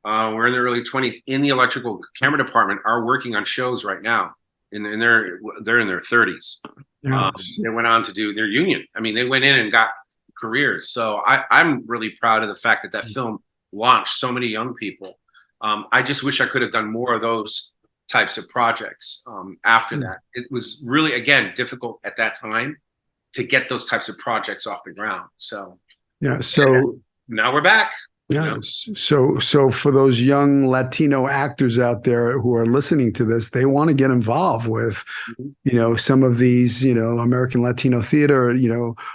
We're in their early 20s in the electrical camera department, are working on shows right now. And they're in their 30s. Yeah. They went on to do their union. I mean, they went in and got careers. So I'm really proud of the fact that film launched so many young people. I just wish I could have done more of those types of projects after that. It was really, again, difficult at that time to get those types of projects off the ground. So yeah. So now we're back. yeah. So for those young Latino actors out there who are listening to this, they want to get involved with, some of these, American Latino Theater,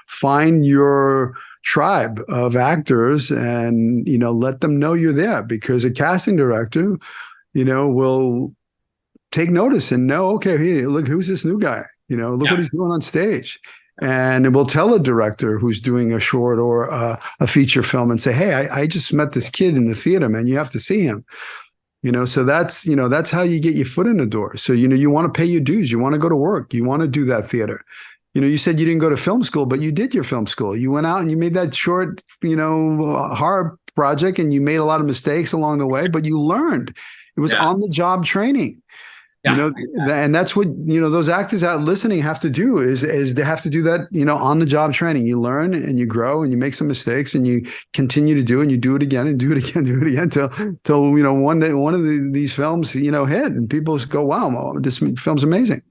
find your tribe of actors and, let them know you're there, because a casting director, will take notice and know, okay, hey, look, who's this new guy? Look what he's doing on stage. And it will tell a director who's doing a short or a feature film and say, hey, I just met this kid in the theater, man. You have to see him. So that's how you get your foot in the door. So, you want to pay your dues. You want to go to work. You want to do that theater. You said you didn't go to film school, but you did your film school. You went out and you made that short, horror project, and you made a lot of mistakes along the way, but you learned. It was on the job training. Yeah, and that's what, those actors out listening have to do is they have to do that, on the job training. You learn and you grow and you make some mistakes and you continue to do, and you do it again and do it again, till one day, one of these films, hit and people go, wow, this film's amazing.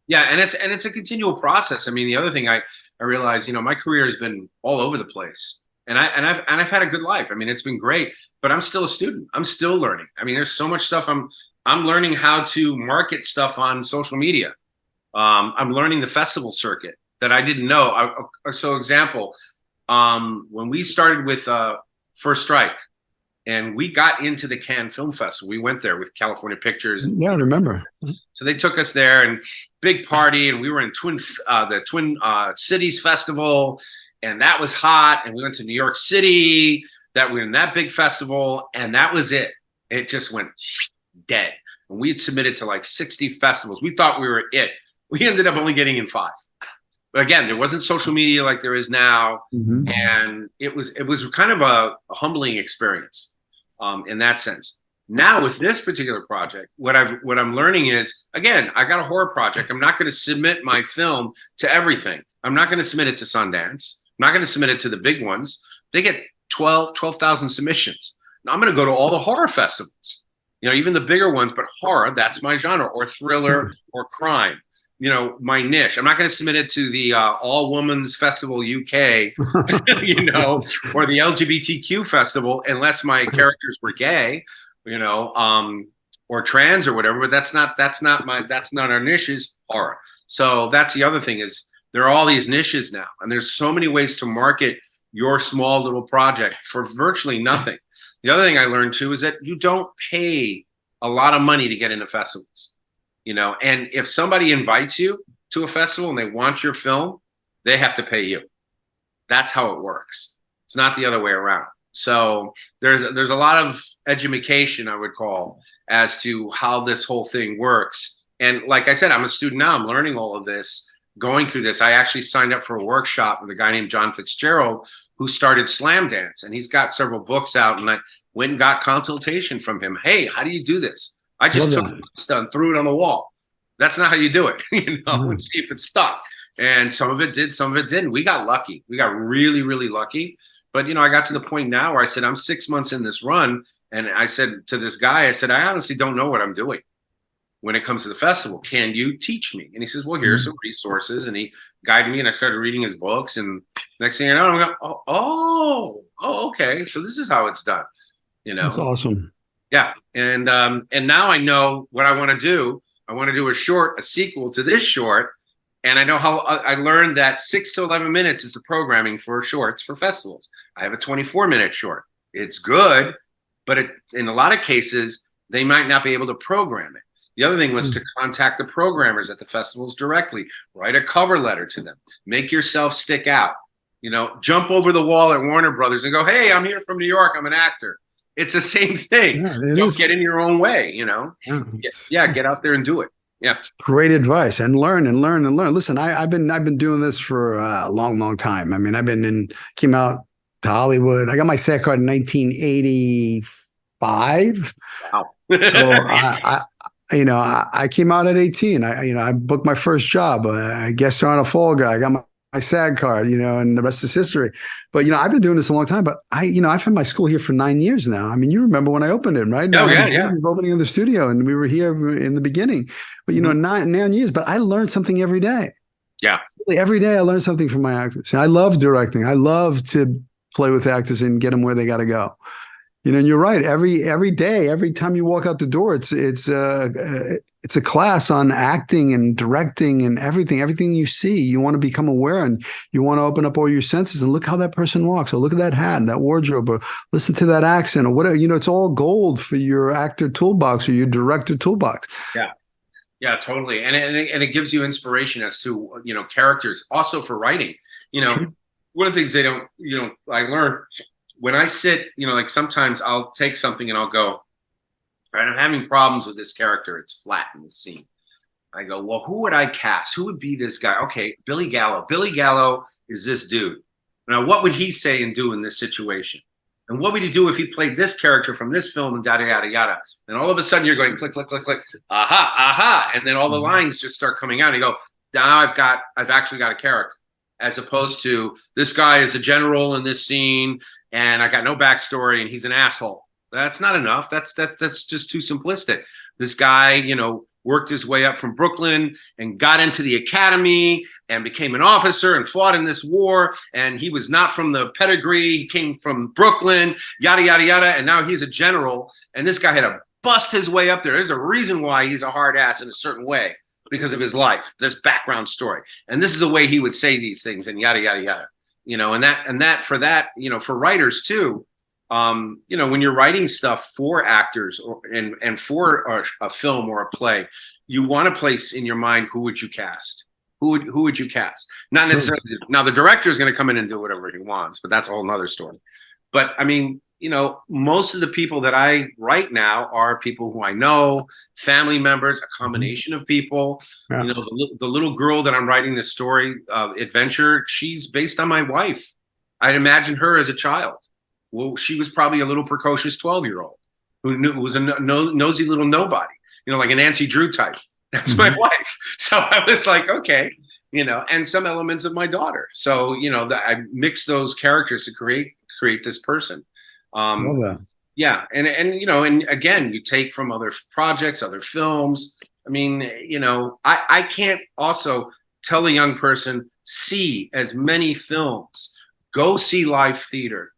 Yeah. And it's a continual process. I mean, the other thing I realized, my career has been all over the place, and I've had a good life. I mean, it's been great, but I'm still a student. I'm still learning. I mean, there's so much stuff I'm learning how to market stuff on social media. I'm learning the festival circuit that I didn't know. So example, when we started with First Strike and we got into the Cannes Film Festival, we went there with California Pictures. And, I remember. So they took us there and big party, and we were in the Twin Cities Festival, and that was hot. And we went to New York City, that we were in that big festival, and that was it. It just went dead. And we had submitted to like 60 festivals. We thought we were it. We ended up only getting in 5. But again, there wasn't social media like there is now. And it was kind of a humbling experience in that sense. Now with this particular project, what I'm learning is, again, I got a horror project. I'm not going to submit my film to everything. I'm not going to submit it to Sundance. I'm not going to submit it to the big ones. They get 12,000 submissions. Now I'm going to go to all the horror festivals. Even the bigger ones, but horror, that's my genre, or thriller or crime, my niche. I'm not going to submit it to the All Women's Festival UK, or the LGBTQ festival, unless my characters were gay, or trans or whatever, but that's not our niches, horror. So that's the other thing, is there are all these niches now, and there's so many ways to market your small little project for virtually nothing. The other thing I learned too is that you don't pay a lot of money to get into festivals, and if somebody invites you to a festival and they want your film, they have to pay you. That's how it works. It's not the other way around. So there's a lot of education, I would call, as to how this whole thing works. And like I said, I'm a student now. I'm learning all of this, going through this. I actually signed up for a workshop with a guy named John Fitzgerald, who started Slam Dance, and he's got several books out, and I went and got consultation from him. Hey, how do you do this? I just took it and threw it on the wall. That's not how you do it, and see if it stuck. And some of it did, some of it didn't. We got lucky. We got really, really lucky. But, I got to the point now where I said, I'm 6 months in this run, and I said to this guy, I said, I honestly don't know what I'm doing when it comes to the festival. Can you teach me? And he says, well, here's some resources. And he guided me, and I started reading his books. And next thing you know, I'm going, oh, okay. So this is how it's done. That's awesome. Yeah. And now I know what I want to do. I want to do a sequel to this short. And I know how I learned that 6 to 11 minutes is the programming for shorts for festivals. I have a 24-minute short. It's good, but in a lot of cases, they might not be able to program it. The other thing was to contact the programmers at the festivals directly, write a cover letter to them, make yourself stick out, jump over the wall at Warner Brothers and go, hey, I'm here from New York. I'm an actor. It's the same thing. Don't get in your own way, get out there and do it. Yeah. It's great advice, and learn and learn and learn. Listen, I've been doing this for a long, long time. I mean, came out to Hollywood. I got my SAG card in 1985. Wow. So I came out at 18. I booked my first job. I guest on a Fall Guy. I got my SAG card, and the rest is history. But, I've been doing this a long time, but I've had my school here for 9 years now. I mean, you remember when I opened it, right? Oh, yeah. Opening of the studio, and we were here in the beginning, but, 9 years, but I learned something every day. Yeah. Every day I learn something from my actors. And I love directing. I love to play with actors and get them where they got to go. And you're right. Every day, every time you walk out the door, it's a class on acting and directing and everything. Everything you see, you want to become aware, and you want to open up all your senses and look how that person walks, or look at that hat and that wardrobe, or listen to that accent, or whatever. It's all gold for your actor toolbox or your director toolbox. Yeah. Yeah, totally. And it gives you inspiration as to, characters, also for writing. Sure. One of the things I learned when I sit, like sometimes I'll take something and I'll go, all right, I'm having problems with this character. It's flat in the scene. I go, well, who would I cast? Who would be this guy? Okay, Billy Gallo. Billy Gallo is this dude. Now, what would he say and do in this situation? And what would he do if he played this character from this film and yada, yada, yada? And all of a sudden you're going click, click, click, click, aha, aha. And then all the lines just start coming out. And you go, now I've actually got a character. As opposed to, this guy is a general in this scene and I got no backstory and he's an asshole. That's not enough. That's just too simplistic. This guy, worked his way up from Brooklyn and got into the academy and became an officer and fought in this war. And he was not from the pedigree. He came from Brooklyn, yada, yada, yada. And now he's a general. And this guy had to bust his way up there. There's a reason why he's a hard ass in a certain way, because of his life, this background story. And this is the way he would say these things and yada, yada, yada. For writers too, when you're writing stuff for actors and for a film or a play, you want to place in your mind, who would you cast? Who would you cast? Not necessarily. Now the director is going to come in and do whatever he wants, but that's a whole nother story. But I mean, most of the people that I write now are people who I know, family members, a combination of people. Yeah. The little girl that I'm writing this story, Adventure, she's based on my wife. I'd imagine her as a child. Well, she was probably a little precocious 12-year-old who was a nosy little nobody, like a Nancy Drew type. That's my wife. So I was like, okay, and some elements of my daughter. So, I mix those characters to create this person. Yeah. And again, you take from other projects, other films. I mean, I can't also tell a young person, see as many films, go see live theater,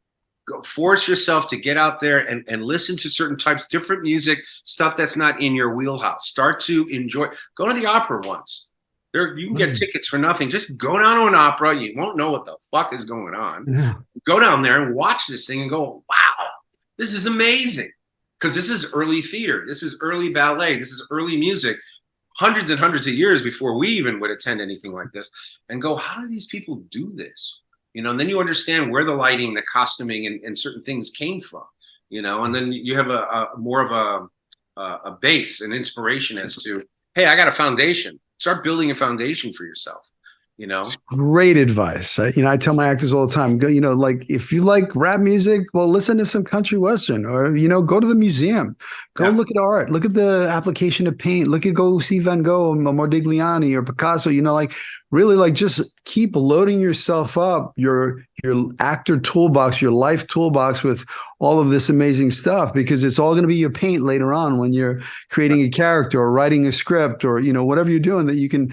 go force yourself to get out there and listen to certain types, different music, stuff that's not in your wheelhouse. Start to enjoy, go to the opera once. You can get tickets for nothing. Just go down to an opera. You won't know what the fuck is going on. Yeah. Go down there and watch this thing and go, wow, this is amazing. Because this is early theater. This is early ballet. This is early music. Hundreds and hundreds of years before we even would attend anything like this. And go, how do these people do this? And then you understand where the lighting, the costuming, and certain things came from. And then you have a more of a base, an inspiration as to, hey, I got a foundation. Start building a foundation for yourself, Great advice. I tell my actors all the time, go, like if you like rap music, well, listen to some country western, or, go to the museum, go look at art, look at the application of paint, go see Van Gogh or Modigliani or Picasso, really just keep loading yourself up, your actor toolbox, your life toolbox with all of this amazing stuff, because it's all going to be your paint later on when you're creating a character or writing a script or, whatever you're doing, that you can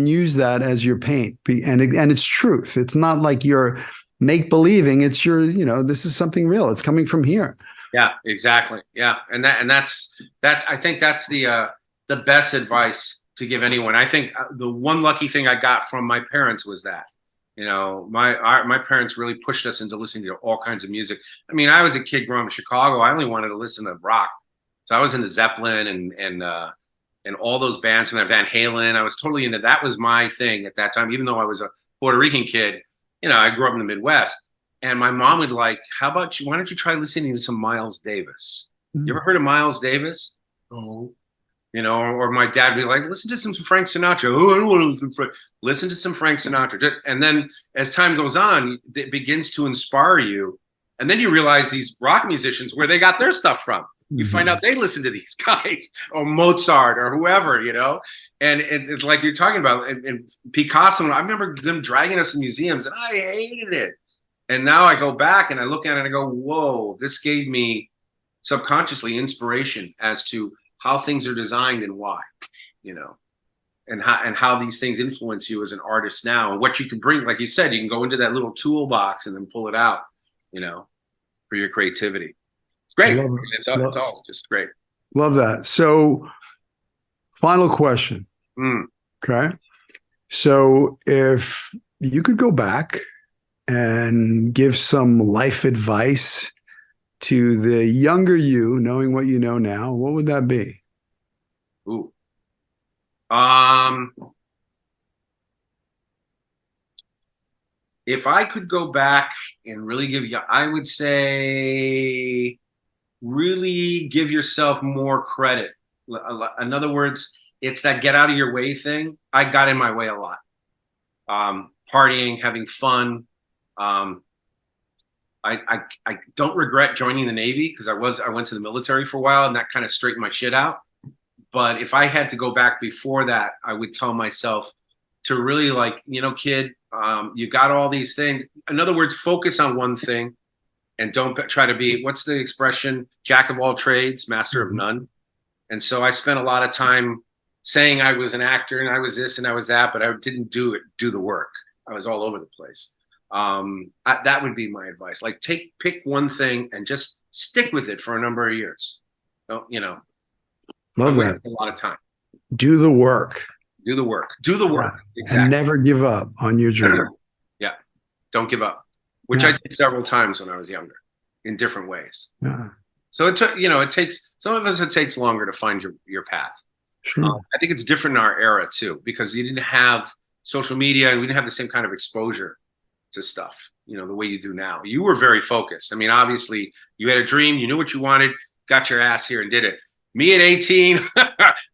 use that as your paint. And it's truth. It's not like you're make believing. It's your, this is something real. It's coming from here. Yeah, exactly. Yeah. And that's I think that's the best advice to give anyone. I think the one lucky thing I got from my parents was that, my parents really pushed us into listening to all kinds of music. I mean, I was a kid growing up in Chicago. I only wanted to listen to rock. So I was into Zeppelin and all those bands from Van Halen. I was totally into that. Was my thing at that time, even though I was a Puerto Rican kid. I grew up in the Midwest. And my mom would why don't you try listening to some Miles Davis? Mm-hmm. You ever heard of Miles Davis? Oh. Or my dad would be like, listen to some Frank Sinatra. Oh, I don't want to listen to Frank. Listen to some Frank Sinatra. And then as time goes on, it begins to inspire you. And then you realize these rock musicians, where they got their stuff from. You find out they listen to these guys or Mozart or whoever, and like you're talking about, and Picasso. I remember them dragging us to museums and I hated it. And now I go back and I look at it and I go, whoa, this gave me subconsciously inspiration as to how things are designed and why, how these things influence you as an artist now, and what you can bring. Like you said, you can go into that little toolbox and then pull it out, for your creativity. It's great. It's all just great. Love that. So, final question. Okay. So, if you could go back and give some life advice to the younger you, knowing what you know now, what would that be? Ooh. If I could go back and really I would say, really give yourself more credit. In other words, it's that get out of your way thing. I got in my way a lot. Partying, having fun. I don't regret joining the Navy, because I went to the military for a while, and that kind of straightened my shit out. But if I had to go back before that, I would tell myself to really, kid, you got all these things. In other words, focus on one thing, and don't try to be, what's the expression? Jack of all trades, master of none. And so I spent a lot of time saying I was an actor and I was this and I was that, but I didn't do the work. I was all over the place. That would be my advice. Like, pick one thing and just stick with it for a number of years. Love that. A lot of time. Do the work. Do the work. Do the work. Exactly. And never give up on your dream. Yeah. Don't give up, which I did several times when I was younger in different ways. Yeah. So it took, it takes, some of us, it takes longer to find your path. Sure. I think it's different in our era too, because you didn't have social media and we didn't have the same kind of exposure to stuff, the way you do now. You were very focused. I mean, obviously you had a dream, you knew what you wanted, got your ass here and did it. Me at 18,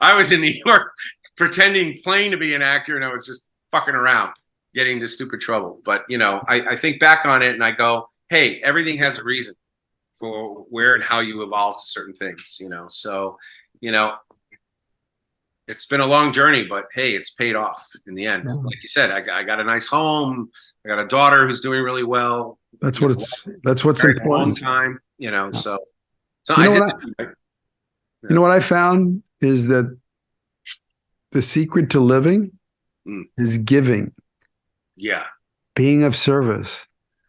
I was in New York playing to be an actor, and I was just fucking around, getting into stupid trouble. But, I think back on it and I go, hey, everything has a reason for where and how you evolve to certain things, So, it's been a long journey, but hey, it's paid off in the end. Like you said, I got a nice home. I got a daughter who's doing really well. That's what's important. A long time, so I did. You know what I found is that the secret to living is giving. Yeah. Being of service.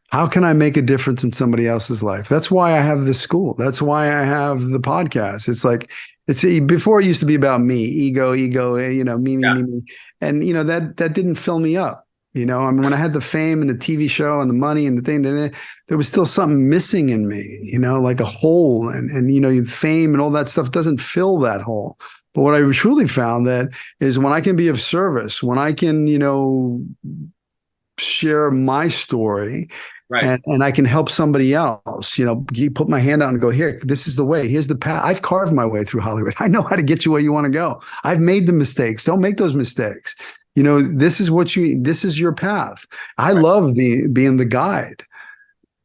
How can I make a difference in somebody else's life? That's why I have this school. That's why I have the podcast. It's like, before it used to be about me, ego, me. And, that didn't fill me up. I mean, when I had the fame and the TV show and the money and the thing, there was still something missing in me, like a hole, and fame and all that stuff doesn't fill that hole. But what I truly found that is when I can be of service, when I can, share my story, right, and I can help somebody else, you put my hand out and go, here, this is the way, here's the path. I've carved my way through Hollywood. I know how to get you where you want to go. I've made the mistakes. Don't make those mistakes. This is your path. I love being the guide,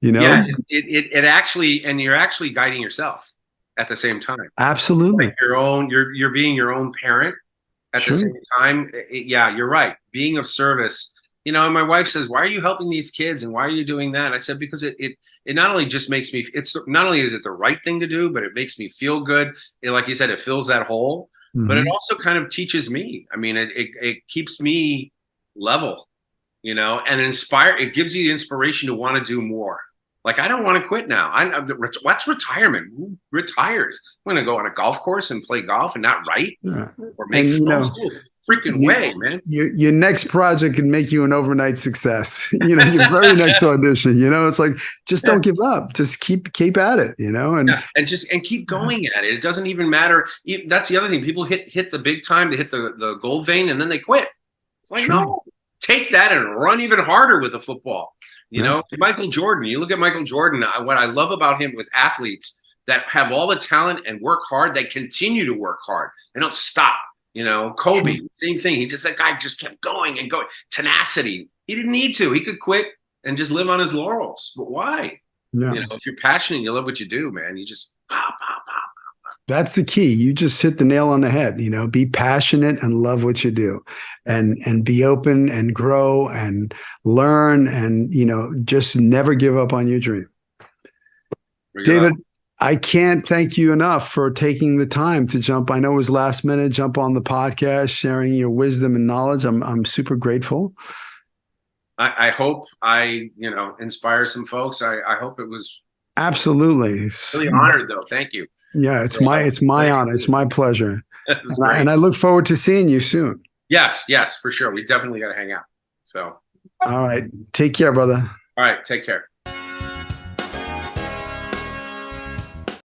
Yeah, it actually, and you're actually guiding yourself at the same time. Absolutely. Like you're being your own parent at the same time. Yeah, you're right. Being of service. And my wife says, why are you helping these kids? And why are you doing that? And I said, because it not only just makes me, it's not only is it the right thing to do, but it makes me feel good. And like you said, it fills that hole. But it also kind of teaches me. I mean, it keeps me level, and inspire. It gives you the inspiration to want to do more. Like, I don't want to quit now. What's retirement? Who retires? I'm going to go on a golf course and play golf and not write or make freaking way, man. Your next project can make you an overnight success. Your very next audition. It's like, just don't give up. Just keep at it. And keep going at it. It doesn't even matter. That's the other thing. People hit the big time. They hit the gold vein and then they quit. It's like, no, take that and run even harder with the football. Michael Jordan, you look at Michael Jordan, what I love about him with athletes that have all the talent and work hard, they continue to work hard. They don't stop. Kobe, same thing. That guy just kept going and going. Tenacity. He didn't need to. He could quit and just live on his laurels. But why? Yeah. If you're passionate and you love what you do, man, you just pop. That's the key. You just hit the nail on the head. Be passionate and love what you do, and be open and grow and learn, and just never give up on your dream. David, I can't thank you enough for taking the time to jump. I know it was last minute, jump on the podcast, sharing your wisdom and knowledge. I'm super grateful. I hope I, inspire some folks. I hope it was Absolutely. really honored though. Thank you. Yeah, it's my honor. It's my pleasure. And I look forward to seeing you soon. Yes, for sure. We definitely got to hang out. So, all right. Take care, brother. All right. Take care.